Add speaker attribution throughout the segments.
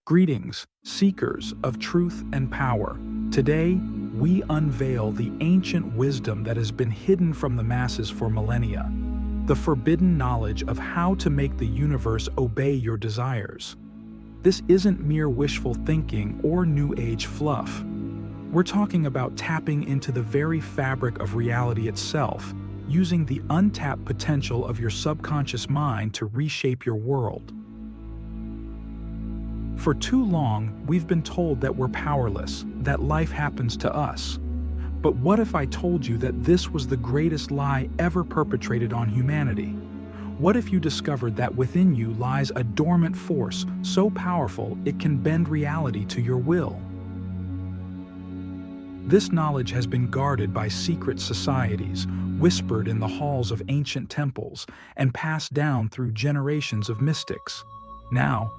Speaker 1: Greetings, seekers of truth and power. Today, we unveil the ancient wisdom that has been hidden from the masses for millennia, the forbidden knowledge of how to make the universe obey your desires. This isn't mere wishful thinking or New Age fluff. We're talking about tapping into the very fabric of reality itself, using the untapped potential of your subconscious mind to reshape your world. For too long, we've been told that we're powerless, that life happens to us. But what if I told you that this was the greatest lie ever perpetrated on humanity? What if you discovered that within you lies a dormant force so powerful it can bend reality to your will? This knowledge has been guarded by secret societies, whispered in the halls of ancient temples, and passed down through generations of mystics. Now,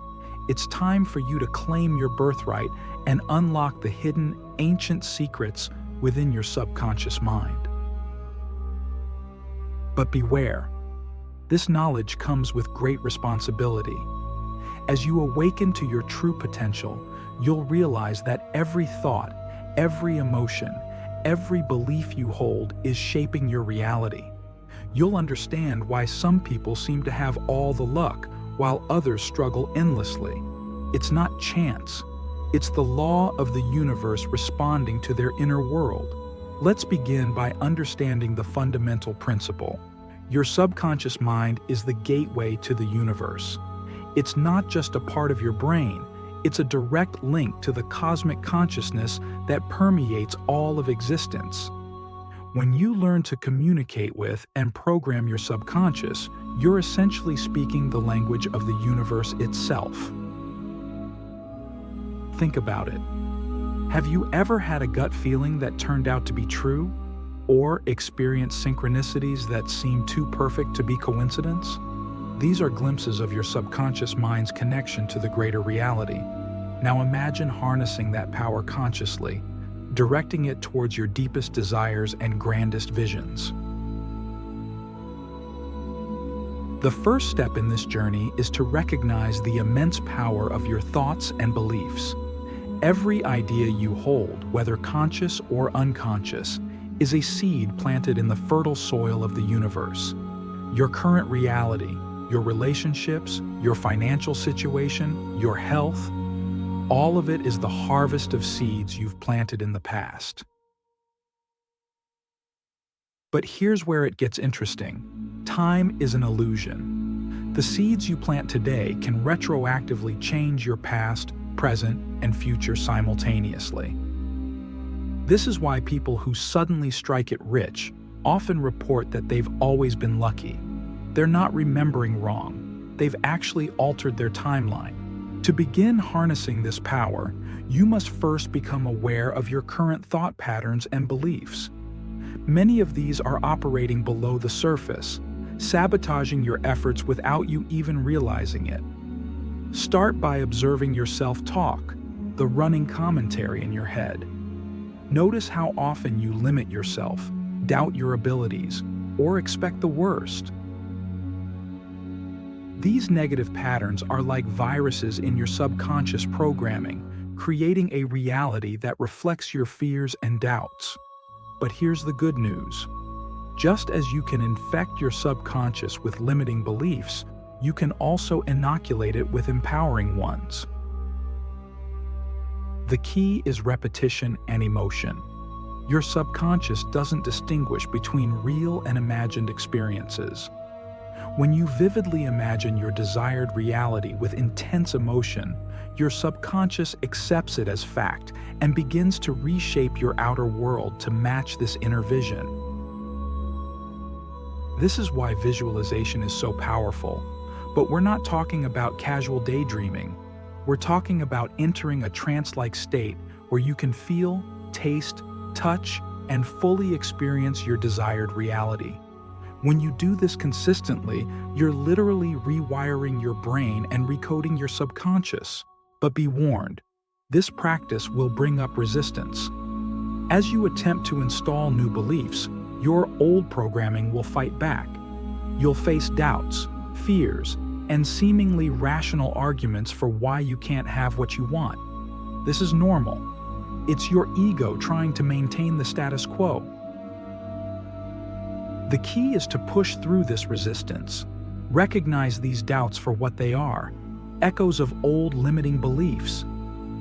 Speaker 1: it's time for you to claim your birthright and unlock the hidden, ancient secrets within your subconscious mind. But beware, this knowledge comes with great responsibility. As you awaken to your true potential, you'll realize that every thought, every emotion, every belief you hold is shaping your reality. You'll understand why some people seem to have all the luck, while others struggle endlessly. It's not chance. It's the law of the universe responding to their inner world. Let's begin by understanding the fundamental principle. Your subconscious mind is the gateway to the universe. It's not just a part of your brain, it's a direct link to the cosmic consciousness that permeates all of existence. When you learn to communicate with and program your subconscious, you're essentially speaking the language of the universe itself. Think about it. Have you ever had a gut feeling that turned out to be true? Or experienced synchronicities that seem too perfect to be coincidence? These are glimpses of your subconscious mind's connection to the greater reality. Now imagine harnessing that power consciously, directing it towards your deepest desires and grandest visions. The first step in this journey is to recognize the immense power of your thoughts and beliefs. Every idea you hold, whether conscious or unconscious, is a seed planted in the fertile soil of the universe. Your current reality, your relationships, your financial situation, your health, all of it is the harvest of seeds you've planted in the past. But here's where it gets interesting. Time is an illusion. The seeds you plant today can retroactively change your past, present, and future simultaneously. This is why people who suddenly strike it rich often report that they've always been lucky. They're not remembering wrong. They've actually altered their timeline. To begin harnessing this power, you must first become aware of your current thought patterns and beliefs. Many of these are operating below the surface, sabotaging your efforts without you even realizing it. Start by observing your self-talk, the running commentary in your head. Notice how often you limit yourself, doubt your abilities, or expect the worst. These negative patterns are like viruses in your subconscious programming, creating a reality that reflects your fears and doubts. But here's the good news. Just as you can infect your subconscious with limiting beliefs, you can also inoculate it with empowering ones. The key is repetition and emotion. Your subconscious doesn't distinguish between real and imagined experiences. When you vividly imagine your desired reality with intense emotion, your subconscious accepts it as fact and begins to reshape your outer world to match this inner vision. This is why visualization is so powerful. But we're not talking about casual daydreaming. We're talking about entering a trance-like state where you can feel, taste, touch, and fully experience your desired reality. When you do this consistently, you're literally rewiring your brain and recoding your subconscious. But be warned, this practice will bring up resistance. As you attempt to install new beliefs, your old programming will fight back. You'll face doubts, fears, and seemingly rational arguments for why you can't have what you want. This is normal. It's your ego trying to maintain the status quo. The key is to push through this resistance. Recognize these doubts for what they are, echoes of old limiting beliefs.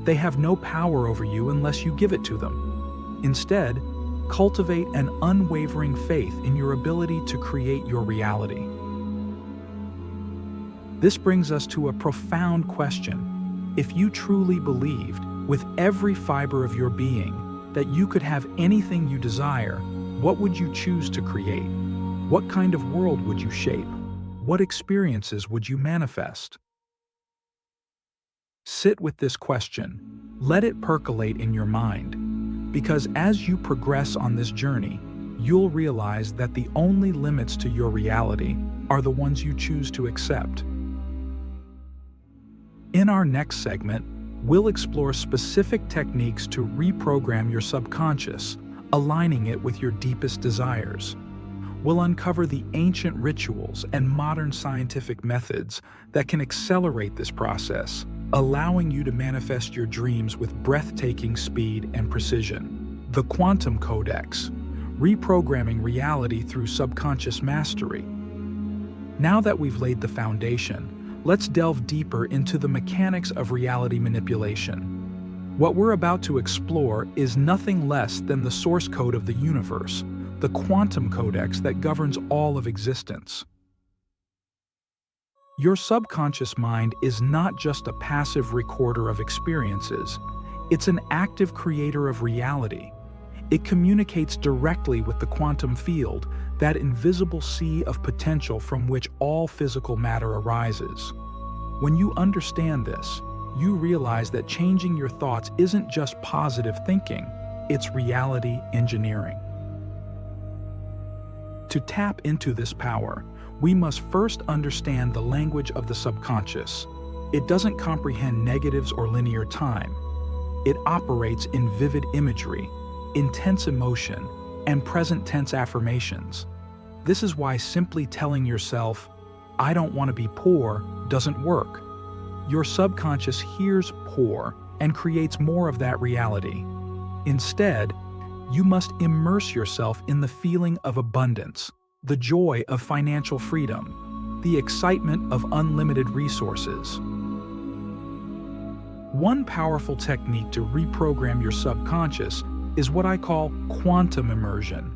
Speaker 1: They have no power over you unless you give it to them. Instead, cultivate an unwavering faith in your ability to create your reality. This brings us to a profound question. If you truly believed, with every fiber of your being, that you could have anything you desire, what would you choose to create? What kind of world would you shape? What experiences would you manifest? Sit with this question. Let it percolate in your mind. Because as you progress on this journey, you'll realize that the only limits to your reality are the ones you choose to accept. In our next segment, we'll explore specific techniques to reprogram your subconscious, aligning it with your deepest desires. We'll uncover the ancient rituals and modern scientific methods that can accelerate this process, allowing you to manifest your dreams with breathtaking speed and precision. The Quantum Codex, reprogramming reality through subconscious mastery. Now that we've laid the foundation, let's delve deeper into the mechanics of reality manipulation. What we're about to explore is nothing less than the source code of the universe, the quantum codex that governs all of existence. Your subconscious mind is not just a passive recorder of experiences, it's an active creator of reality. It communicates directly with the quantum field, that invisible sea of potential from which all physical matter arises. When you understand this, you realize that changing your thoughts isn't just positive thinking, it's reality engineering. To tap into this power, we must first understand the language of the subconscious. It doesn't comprehend negatives or linear time. It operates in vivid imagery, intense emotion, and present tense affirmations. This is why simply telling yourself, "I don't want to be poor," doesn't work. Your subconscious hears poor and creates more of that reality. Instead, you must immerse yourself in the feeling of abundance, the joy of financial freedom, the excitement of unlimited resources. One powerful technique to reprogram your subconscious is what I call quantum immersion.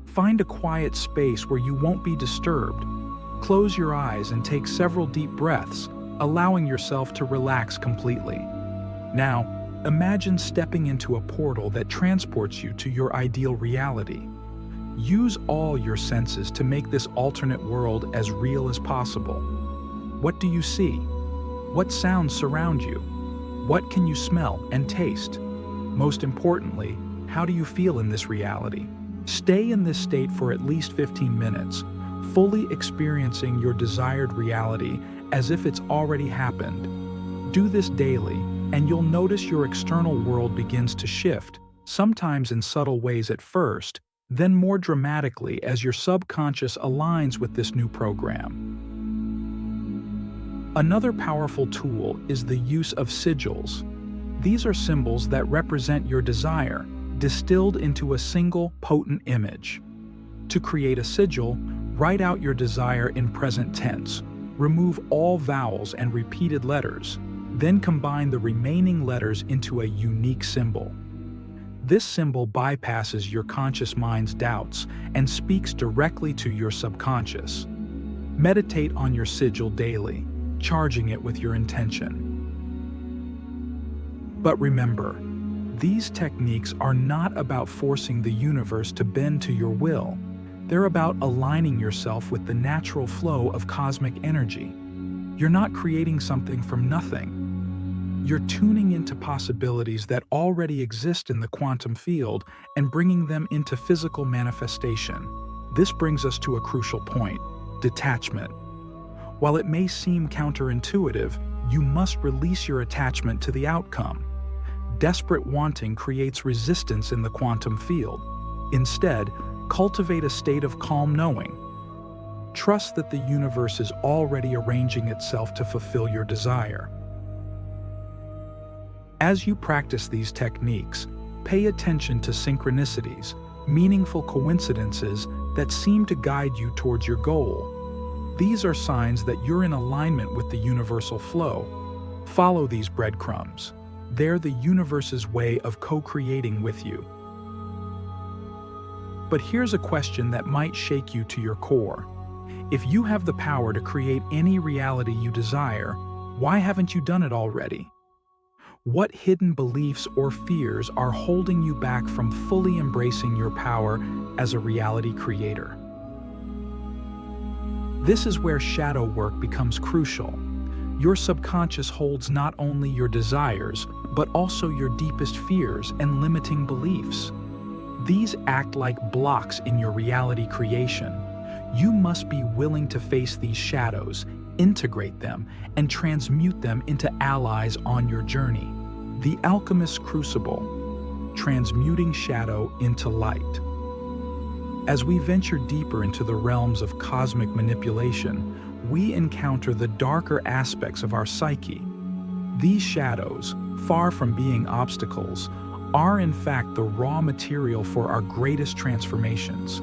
Speaker 1: Find a quiet space where you won't be disturbed. Close your eyes and take several deep breaths, allowing yourself to relax completely. Now, imagine stepping into a portal that transports you to your ideal reality. Use all your senses to make this alternate world as real as possible. What do you see? What sounds surround you? What can you smell and taste? Most importantly, how do you feel in this reality? Stay in this state for at least 15 minutes, fully experiencing your desired reality as if it's already happened. Do this daily, and you'll notice your external world begins to shift, sometimes in subtle ways at first, then more dramatically as your subconscious aligns with this new program. Another powerful tool is the use of sigils. These are symbols that represent your desire, distilled into a single potent image. To create a sigil, write out your desire in present tense. Remove all vowels and repeated letters, then combine the remaining letters into a unique symbol. This symbol bypasses your conscious mind's doubts and speaks directly to your subconscious. Meditate on your sigil daily, charging it with your intention. But remember, these techniques are not about forcing the universe to bend to your will. They're about aligning yourself with the natural flow of cosmic energy. You're not creating something from nothing. You're tuning into possibilities that already exist in the quantum field and bringing them into physical manifestation. This brings us to a crucial point: detachment. While it may seem counterintuitive, you must release your attachment to the outcome. Desperate wanting creates resistance in the quantum field. Instead, cultivate a state of calm knowing. Trust that the universe is already arranging itself to fulfill your desire. As you practice these techniques, pay attention to synchronicities, meaningful coincidences that seem to guide you towards your goal. These are signs that you're in alignment with the universal flow. Follow these breadcrumbs. They're the universe's way of co-creating with you. But here's a question that might shake you to your core. If you have the power to create any reality you desire, why haven't you done it already? What hidden beliefs or fears are holding you back from fully embracing your power as a reality creator? This is where shadow work becomes crucial. Your subconscious holds not only your desires, but also your deepest fears and limiting beliefs. These act like blocks in your reality creation. You must be willing to face these shadows, integrate them, and transmute them into allies on your journey. The Alchemist's Crucible, transmuting shadow into light. As we venture deeper into the realms of cosmic manipulation, we encounter the darker aspects of our psyche. These shadows, far from being obstacles, are in fact the raw material for our greatest transformations.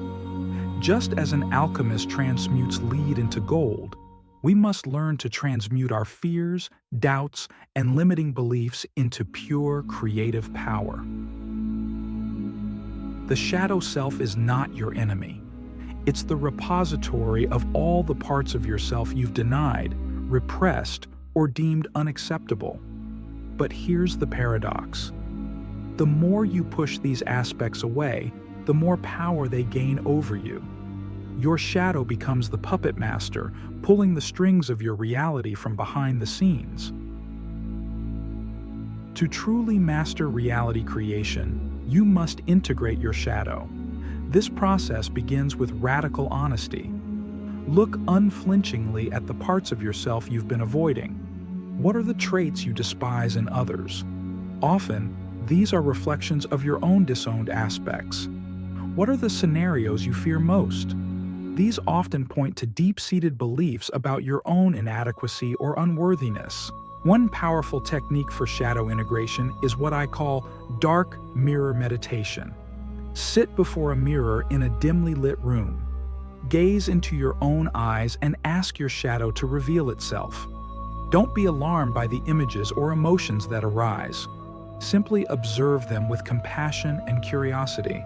Speaker 1: Just as an alchemist transmutes lead into gold, we must learn to transmute our fears, doubts, and limiting beliefs into pure creative power. The shadow self is not your enemy. It's the repository of all the parts of yourself you've denied, repressed, or deemed unacceptable. But here's the paradox. The more you push these aspects away, the more power they gain over you. Your shadow becomes the puppet master, pulling the strings of your reality from behind the scenes. To truly master reality creation, you must integrate your shadow. This process begins with radical honesty. Look unflinchingly at the parts of yourself you've been avoiding. What are the traits you despise in others? Often, these are reflections of your own disowned aspects. What are the scenarios you fear most? These often point to deep-seated beliefs about your own inadequacy or unworthiness. One powerful technique for shadow integration is what I call dark mirror meditation. Sit before a mirror in a dimly lit room. Gaze into your own eyes and ask your shadow to reveal itself. Don't be alarmed by the images or emotions that arise. Simply observe them with compassion and curiosity.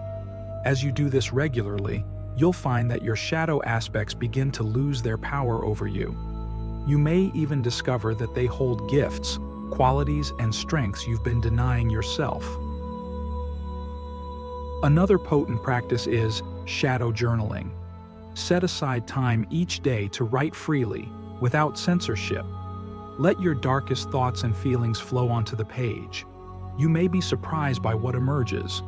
Speaker 1: As you do this regularly, you'll find that your shadow aspects begin to lose their power over you. You may even discover that they hold gifts, qualities, and strengths you've been denying yourself. Another potent practice is shadow journaling. Set aside time each day to write freely, without censorship. Let your darkest thoughts and feelings flow onto the page. You may be surprised by what emerges.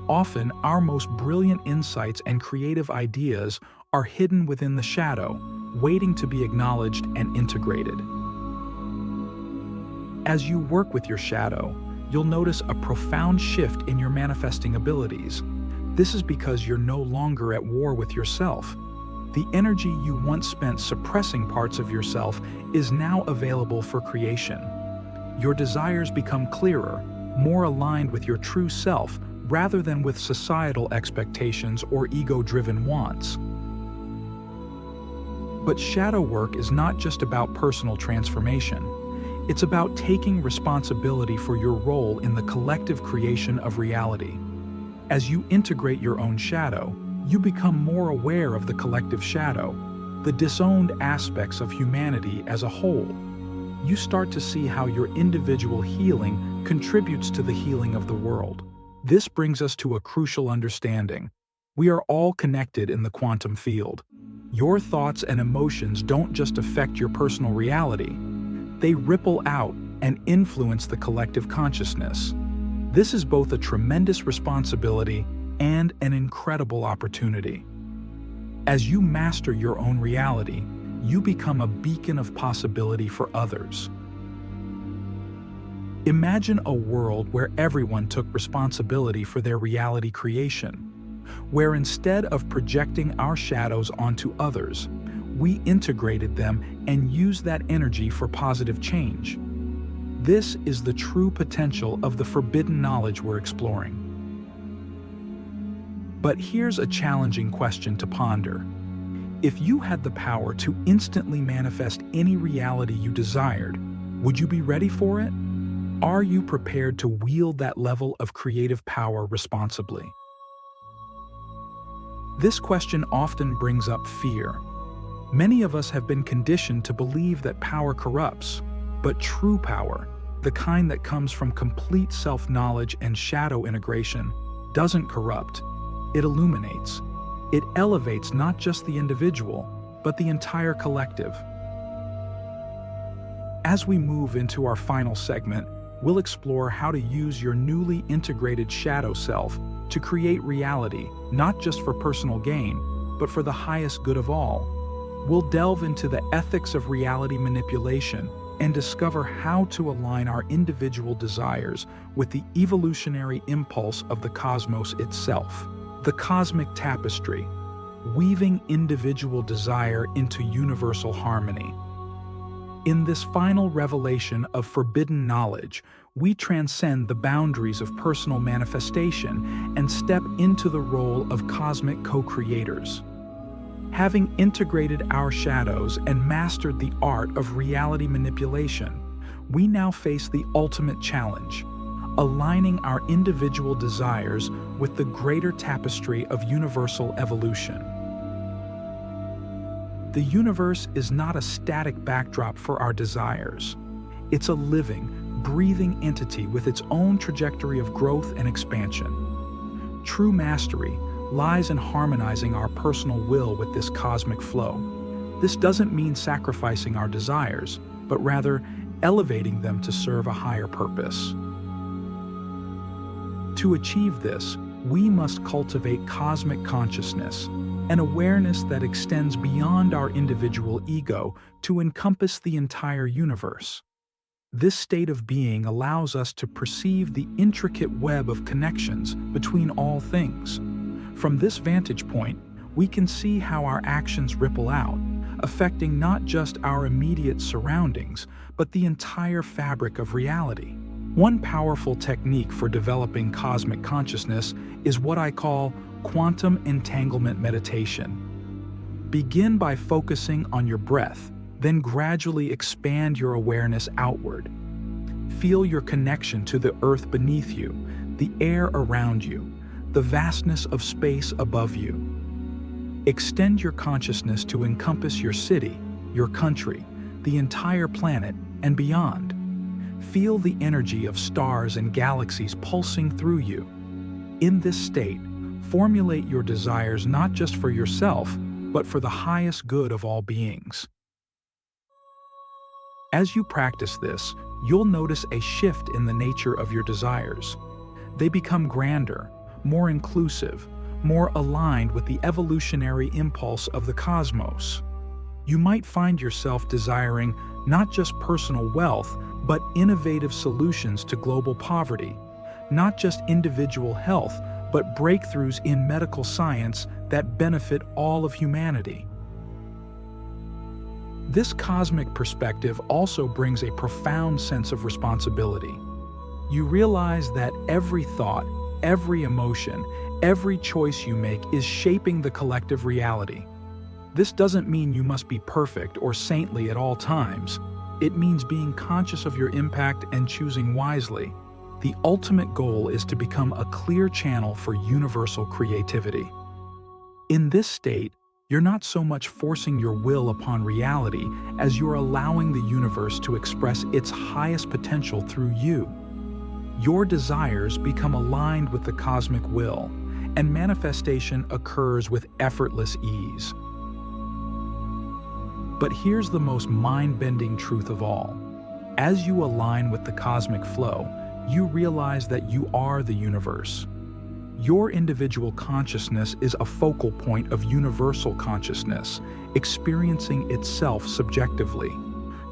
Speaker 1: Often, our most brilliant insights and creative ideas are hidden within the shadow, waiting to be acknowledged and integrated. As you work with your shadow, you'll notice a profound shift in your manifesting abilities. This is because you're no longer at war with yourself. The energy you once spent suppressing parts of yourself is now available for creation. Your desires become clearer, more aligned with your true self, rather than with societal expectations or ego-driven wants. But shadow work is not just about personal transformation. It's about taking responsibility for your role in the collective creation of reality. As you integrate your own shadow, you become more aware of the collective shadow, the disowned aspects of humanity as a whole. You start to see how your individual healing contributes to the healing of the world. This brings us to a crucial understanding. We are all connected in the quantum field. Your thoughts and emotions don't just affect your personal reality. They ripple out and influence the collective consciousness. This is both a tremendous responsibility and an incredible opportunity. As you master your own reality, you become a beacon of possibility for others. Imagine a world where everyone took responsibility for their reality creation, where instead of projecting our shadows onto others, we integrated them and used that energy for positive change. This is the true potential of the forbidden knowledge we're exploring. But here's a challenging question to ponder. If you had the power to instantly manifest any reality you desired, would you be ready for it? Are you prepared to wield that level of creative power responsibly? This question often brings up fear. Many of us have been conditioned to believe that power corrupts, but true power, the kind that comes from complete self-knowledge and shadow integration, doesn't corrupt. It illuminates. It elevates not just the individual, but the entire collective. As we move into our final segment, we'll explore how to use your newly integrated shadow self to create reality, not just for personal gain, but for the highest good of all. We'll delve into the ethics of reality manipulation and discover how to align our individual desires with the evolutionary impulse of the cosmos itself. The cosmic tapestry, weaving individual desire into universal harmony. In this final revelation of forbidden knowledge, we transcend the boundaries of personal manifestation and step into the role of cosmic co-creators. Having integrated our shadows and mastered the art of reality manipulation, we now face the ultimate challenge: aligning our individual desires with the greater tapestry of universal evolution. The universe is not a static backdrop for our desires. It's a living, breathing entity with its own trajectory of growth and expansion. True mastery lies in harmonizing our personal will with this cosmic flow. This doesn't mean sacrificing our desires, but rather elevating them to serve a higher purpose. To achieve this, we must cultivate cosmic consciousness, an awareness that extends beyond our individual ego to encompass the entire universe. This state of being allows us to perceive the intricate web of connections between all things. From this vantage point, we can see how our actions ripple out, affecting not just our immediate surroundings, but the entire fabric of reality. One powerful technique for developing cosmic consciousness is what I call quantum entanglement meditation. Begin by focusing on your breath, then gradually expand your awareness outward. Feel your connection to the earth beneath you, the air around you, the vastness of space above you. Extend your consciousness to encompass your city, your country, the entire planet, and beyond. Feel the energy of stars and galaxies pulsing through you. In this state, formulate your desires not just for yourself, but for the highest good of all beings. As you practice this, you'll notice a shift in the nature of your desires. They become grander, more inclusive, more aligned with the evolutionary impulse of the cosmos. You might find yourself desiring not just personal wealth, but innovative solutions to global poverty, not just individual health, but breakthroughs in medical science that benefit all of humanity. This cosmic perspective also brings a profound sense of responsibility. You realize that every thought, every emotion, every choice you make is shaping the collective reality. This doesn't mean you must be perfect or saintly at all times. It means being conscious of your impact and choosing wisely. The ultimate goal is to become a clear channel for universal creativity. In this state, you're not so much forcing your will upon reality as you're allowing the universe to express its highest potential through you. Your desires become aligned with the cosmic will, and manifestation occurs with effortless ease. But here's the most mind-bending truth of all. As you align with the cosmic flow, you realize that you are the universe. Your individual consciousness is a focal point of universal consciousness, experiencing itself subjectively.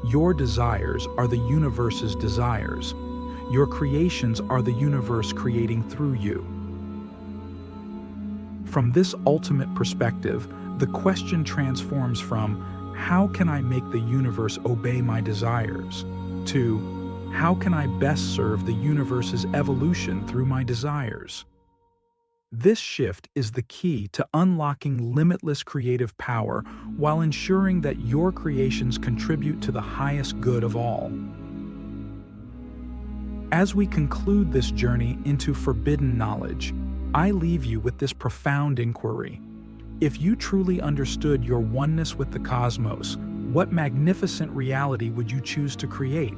Speaker 1: Your desires are the universe's desires. Your creations are the universe creating through you. From this ultimate perspective, the question transforms from, how can I make the universe obey my desires, to how can I best serve the universe's evolution through my desires. This shift is the key to unlocking limitless creative power while ensuring that your creations contribute to the highest good of all. As we conclude this journey into forbidden knowledge, I leave you with this profound inquiry. If you truly understood your oneness with the cosmos, what magnificent reality would you choose to create?